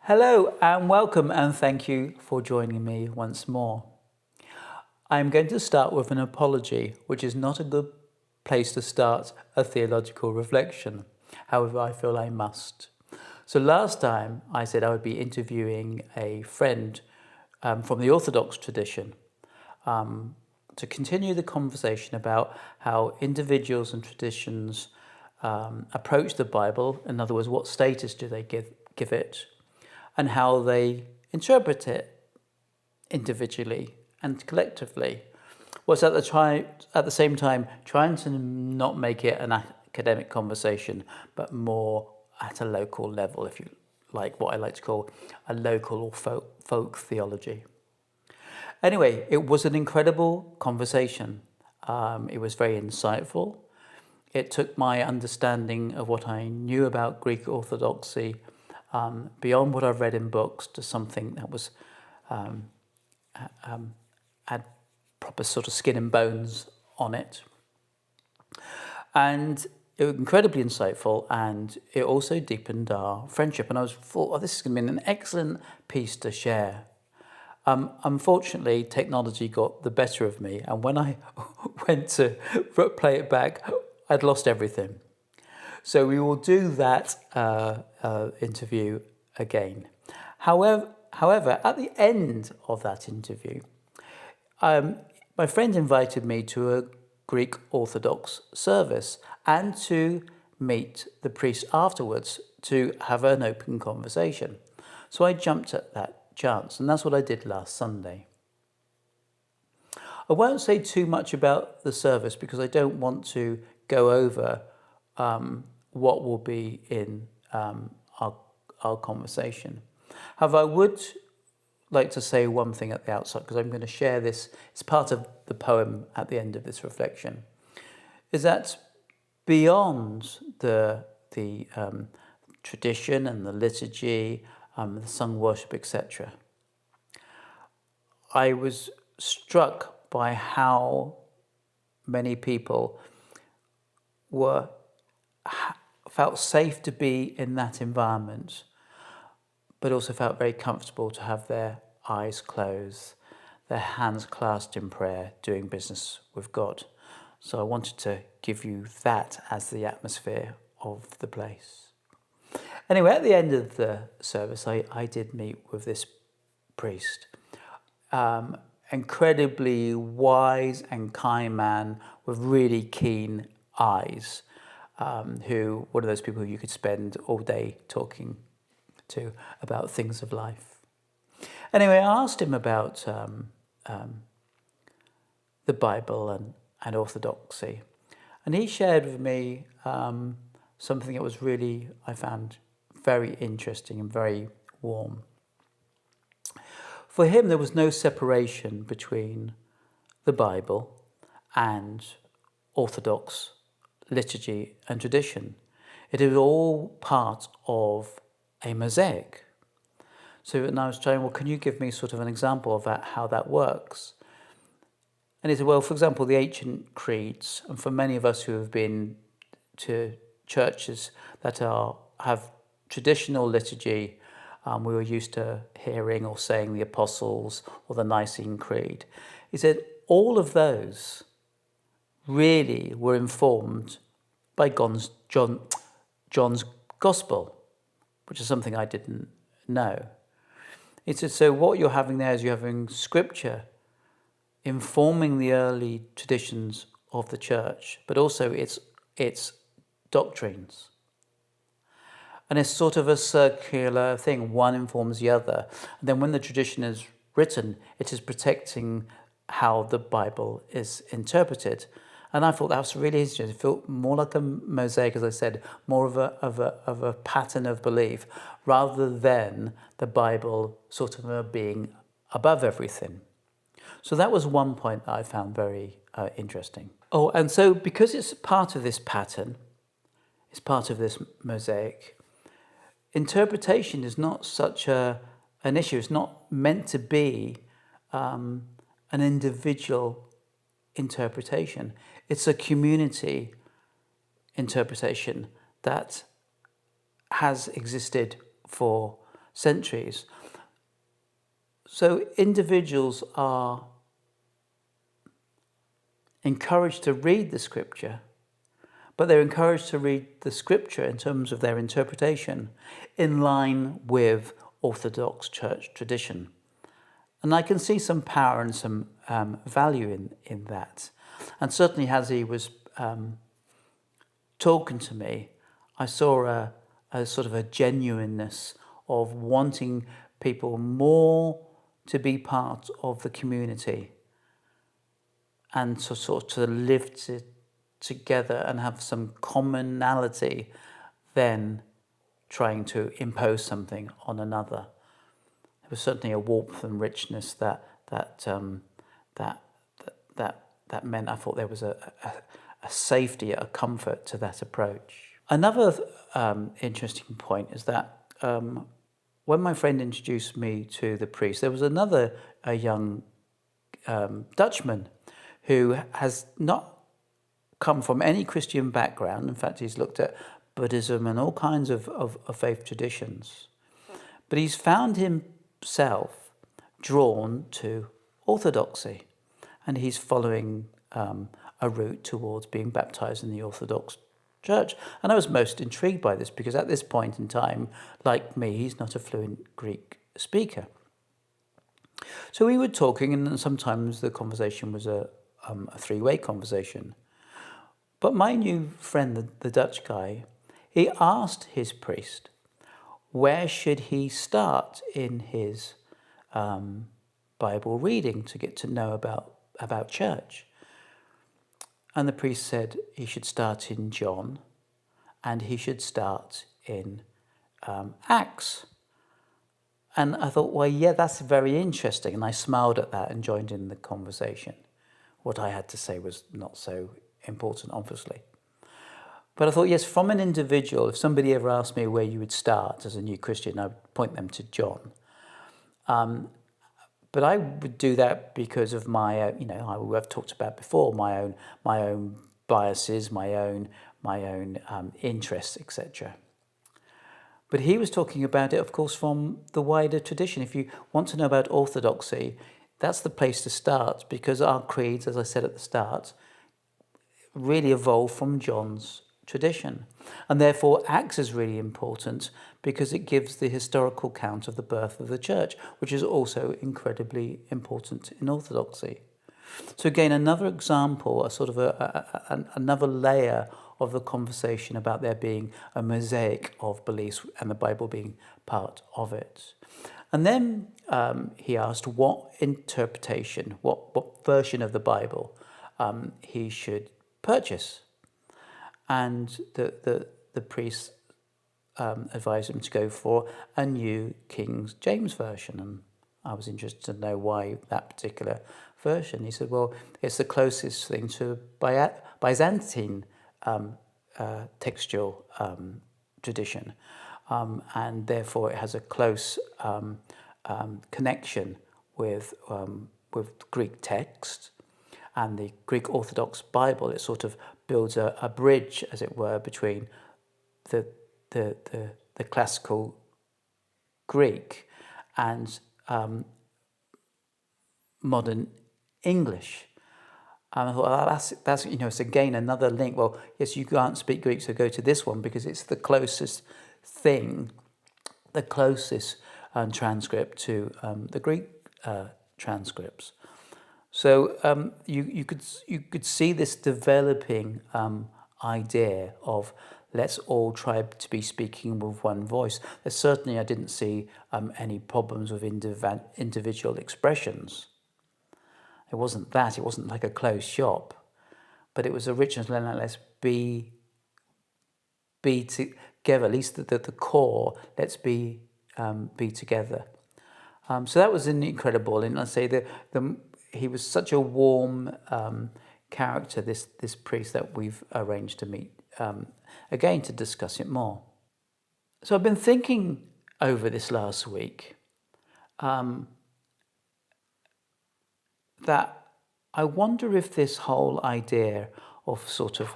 Hello and welcome, and thank you for joining me once more. I'm going to start with an apology, which is not a good place to start a theological reflection. However, I feel I must. So last time I said I would be interviewing a friend from the Orthodox tradition to continue the conversation about how individuals and traditions approach the Bible. In other words, what status do they give it, and how they interpret it individually and collectively, was at the same time trying to not make it an academic conversation, but more at a local level, if you like, what I like to call a local or folk theology. Anyway, it was an incredible conversation. It was very insightful. It took my understanding of what I knew about Greek Orthodoxy beyond what I've read in books to something that was had proper sort of skin and bones on it. And it was incredibly insightful, and it also deepened our friendship. And I thought, oh, this is going to be an excellent piece to share. Unfortunately, technology got the better of me, and when I went to play it back, I'd lost everything. So we will do that interview again. However, at the end of that interview, my friend invited me to a Greek Orthodox service and to meet the priest afterwards to have an open conversation. So I jumped at that chance, and that's what I did last Sunday. I won't say too much about the service because I don't want to go over what will be in our conversation. However, I would like to say one thing at the outset, because I'm going to share this. It's part of the poem at the end of this reflection. Is that beyond the tradition and the liturgy, the sung worship, etc., I was struck by how many people felt safe to be in that environment, but also felt very comfortable to have their eyes closed, their hands clasped in prayer, doing business with God. So I wanted to give you that as the atmosphere of the place. Anyway, at the end of the service, I did meet with this priest. Incredibly wise and kind man with really keen eyes, who one of those people who you could spend all day talking to about things of life. Anyway, I asked him about the Bible and Orthodoxy, and he shared with me something that was really, I found very interesting and very warm. For him, there was no separation between the Bible and Orthodox liturgy and tradition. It is all part of a mosaic. So, and I was saying, well, can you give me sort of an example of that, how that works? And he said, well, for example, the ancient creeds, and for many of us who have been to churches that have traditional liturgy, we were used to hearing or saying the Apostles or the Nicene Creed. He said all of those really were informed by John's Gospel, which is something I didn't know. He said, so what you're having there is you're having Scripture informing the early traditions of the church, but also its doctrines. And it's sort of a circular thing. One informs the other. And then when the tradition is written, it is protecting how the Bible is interpreted. And I thought that was really interesting. It felt more like a mosaic, as I said, more of a pattern of belief, rather than the Bible sort of being above everything. So that was one point that I found very interesting. Oh, and so because it's part of this pattern, it's part of this mosaic, interpretation is not such an issue. It's not meant to be an individual interpretation. It's a community interpretation that has existed for centuries. So individuals are encouraged to read the scripture, but they're encouraged to read the scripture in terms of their interpretation in line with Orthodox church tradition. And I can see some power and some value in that. And certainly as he was talking to me, I saw a sort of a genuineness of wanting people more to be part of the community and to sort of live together and have some commonality than trying to impose something on another. There was certainly a warmth and richness that meant I thought there was a safety, a comfort to that approach. Another interesting point is that when my friend introduced me to the priest, there was a young Dutchman who has not come from any Christian background. In fact, he's looked at Buddhism and all kinds of faith traditions. But he's found himself drawn to Orthodoxy, and he's following a route towards being baptized in the Orthodox Church. And I was most intrigued by this because at this point in time, like me, he's not a fluent Greek speaker. So we were talking, and sometimes the conversation was a three-way conversation. But my new friend, the Dutch guy, he asked his priest, where should he start in his Bible reading to get to know about church? And the priest said he should start in John and he should start in Acts. And I thought, well, yeah, that's very interesting. And I smiled at that and joined in the conversation. What I had to say was not so important, obviously. But I thought, yes, from an individual, if somebody ever asked me where you would start as a new Christian, I would point them to John. But I would do that because of my, I've talked about before, my own biases, my own interests, etc. But he was talking about it, of course, from the wider tradition. If you want to know about Orthodoxy, that's the place to start, because our creeds, as I said at the start, really evolved from John's tradition. And therefore, Acts is really important because it gives the historical count of the birth of the church, which is also incredibly important in Orthodoxy. So again, another example, a sort of another layer of the conversation about there being a mosaic of beliefs and the Bible being part of it. And then he asked what interpretation, what version of the Bible he should purchase. And the priest advised him to go for a New King James Version. And I was interested to know why that particular version. He said, well, it's the closest thing to Byzantine textual tradition. And therefore it has a close connection with Greek text and the Greek Orthodox Bible. It sort of builds a bridge, as it were, between the classical Greek and modern English. And I thought, that's it's again another link. Well, yes, you can't speak Greek, so go to this one because it's the closest thing, the closest transcript to the Greek transcripts. So you could see this developing idea of let's all try to be speaking with one voice. Certainly, I didn't see any problems with individual expressions. It wasn't that. It wasn't like a closed shop, but it was a richness. Let's be together. At least the core. Let's be together. So that was incredible. And I say he was such a warm character. This priest that we've arranged to meet again to discuss it more. So I've been thinking over this last week. That I wonder if this whole idea of sort of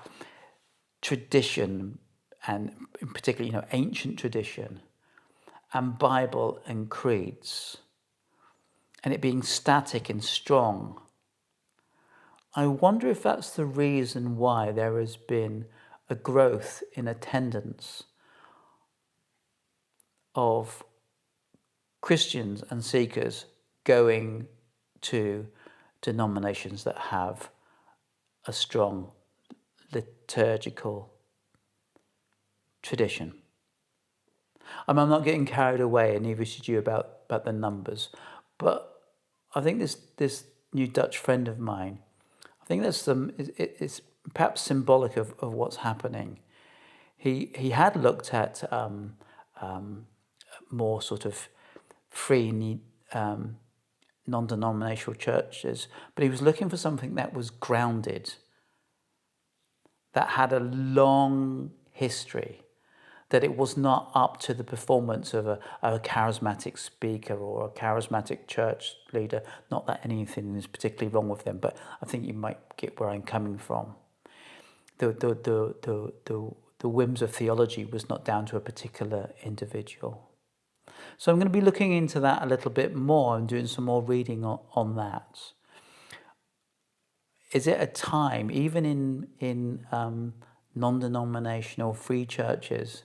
tradition, and in particular, ancient tradition, and Bible and creeds, and it being static and strong, I wonder if that's the reason why there has been a growth in attendance of Christians and seekers going to denominations that have a strong liturgical tradition. I'm not getting carried away, and neither should you, about the numbers, but I think this new Dutch friend of mine, I think it's perhaps symbolic of what's happening. He had looked at more sort of free non-denominational churches, but he was looking for something that was grounded, that had a long history, that it was not up to the performance of a charismatic speaker or a charismatic church leader. Not that anything is particularly wrong with them, but I think you might get where I'm coming from. The whims of theology was not down to a particular individual. So I'm going to be looking into that a little bit more and doing some more reading on that. Is it a time, even in non-denominational free churches,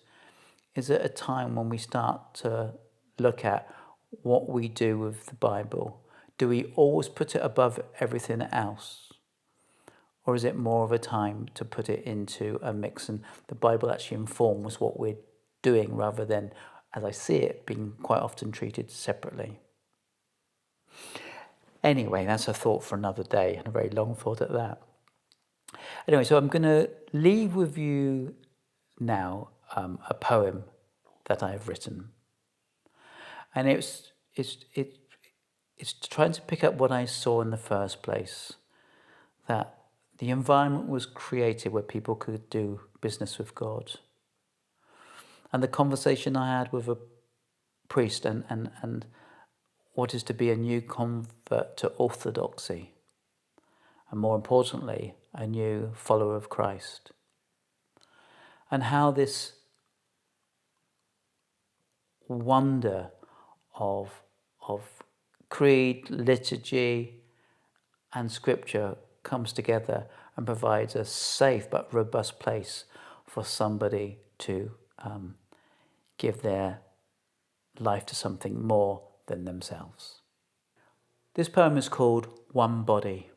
is it a time when we start to look at what we do with the Bible? Do we always put it above everything else? Or is it more of a time to put it into a mix and the Bible actually informs what we're doing rather than, as I see it, being quite often treated separately? Anyway, that's a thought for another day, and a very long thought at that. Anyway, so I'm going to leave with you now a poem that I have written, and it's trying to pick up what I saw in the first place, that the environment was created where people could do business with God, and the conversation I had with a priest and what is to be a new convert to Orthodoxy, and more importantly, a new follower of Christ, and how this wonder of creed, liturgy, and scripture comes together and provides a safe but robust place for somebody to give their life to something more than themselves. This poem is called One Body.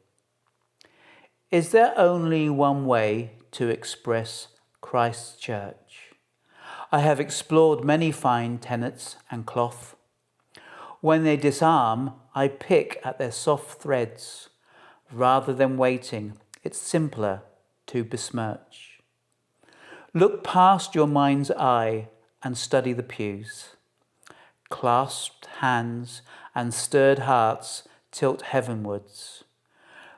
Is there only one way to express Christ's church? I have explored many fine tenets and cloth. When they disarm, I pick at their soft threads. Rather than waiting, it's simpler to besmirch. Look past your mind's eye and study the pews. Clasped hands and stirred hearts tilt heavenwards.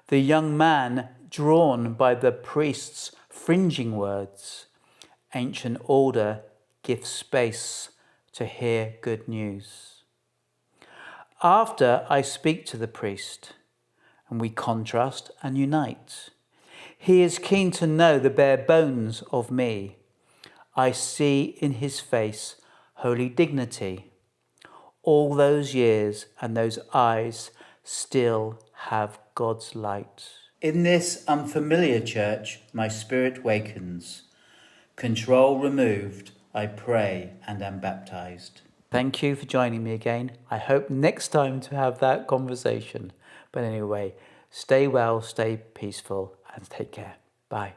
The young man drawn by the priest's fringing words. Ancient order gives space to hear good news. After I speak to the priest, and we contrast and unite. He is keen to know the bare bones of me. I see in his face holy dignity. All those years and those eyes still have God's light. In this unfamiliar church, my spirit wakens. Control removed, I pray and am baptized. Thank you for joining me again. I hope next time to have that conversation. But anyway, stay well, stay peaceful, and take care. Bye.